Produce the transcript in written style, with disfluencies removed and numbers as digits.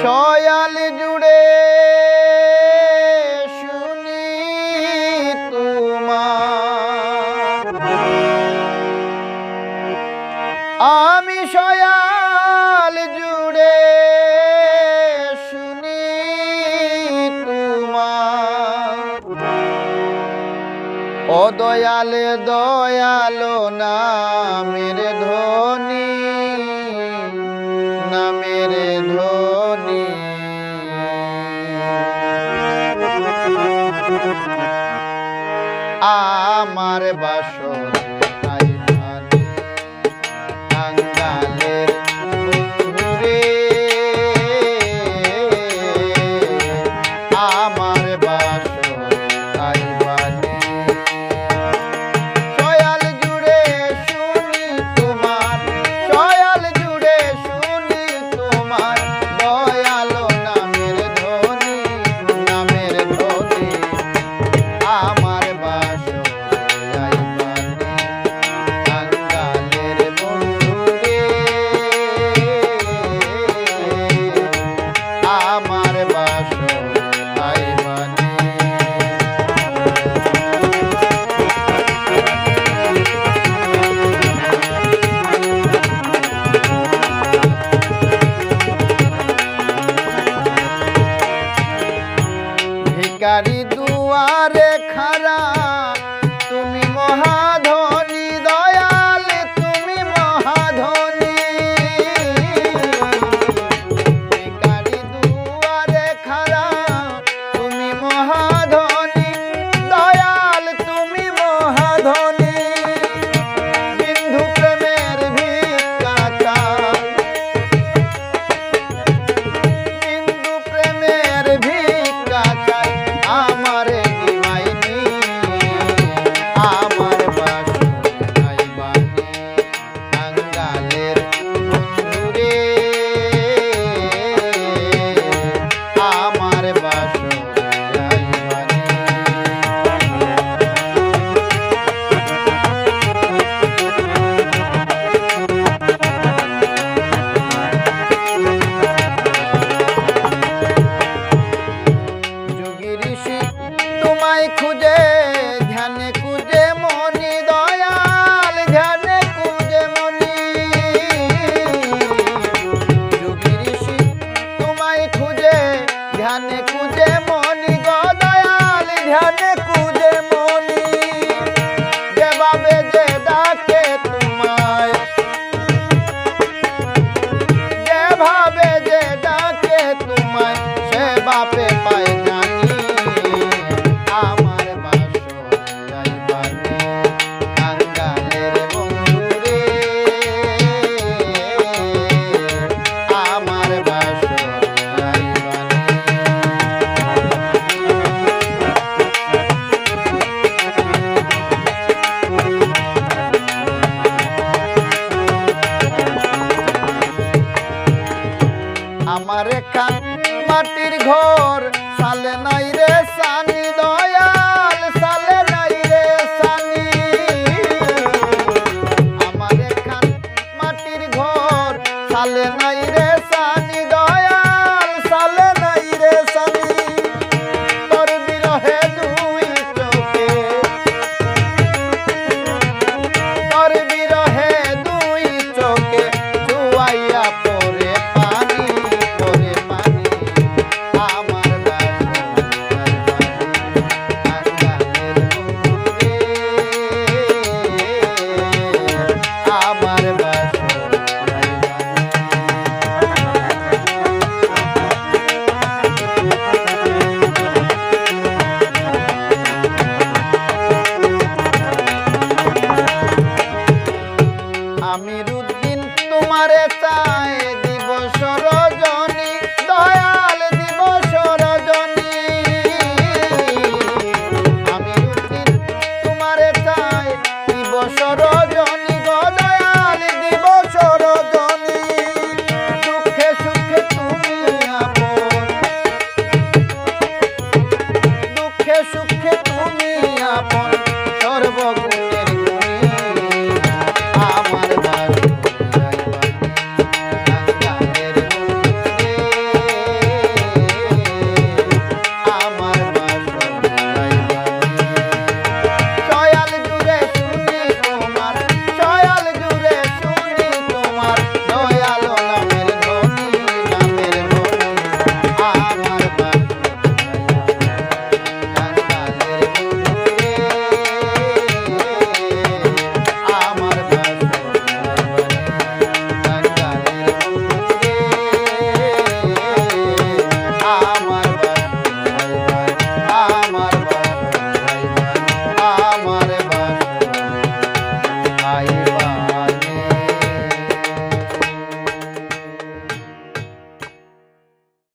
সয়াল জুড়ে শুনি তোমার, আমি সয়াল জুড়ে শুনি তোমার, ও দয়ালে দয়ালো নামের ধ্বনি, নামের ধ্বনি। আমার বাসর ভিখারি দুয়ারে খাড়া, তুমি মহাধনী দয়াল, তুমি মহাধনী। ভিখারি দুয়ারে খাড়া, তুমি মহাধনী দয়াল, তুমি মহাধনী। বিন্ধু প্রেমের ভিক্ষা চাই, বিন্দু প্রেমের ভিক্ষা চাই, আমারে দিবাইনি, আমার বাসর বানি টাঙ্গালের বন্ধুরে, আমার বাসর বানি। তোমায় খুঁজে ধ্যানে খুঁজে মনি দয়াল, ধ্যানে খুঁজে মনি। যোগী ঋষি তোমায় খুঁজে ধ্যানে খুঁজে মনি গো দয়াল, ধ্যানে খুঁজে মনি। যেভাবে যে ডাকে তোমায়, যেভাবে যে ডাকে তোমায়, সে বাপে পায় জানি। আমার খান মাটির ঘর, সালে নাই রে সানি।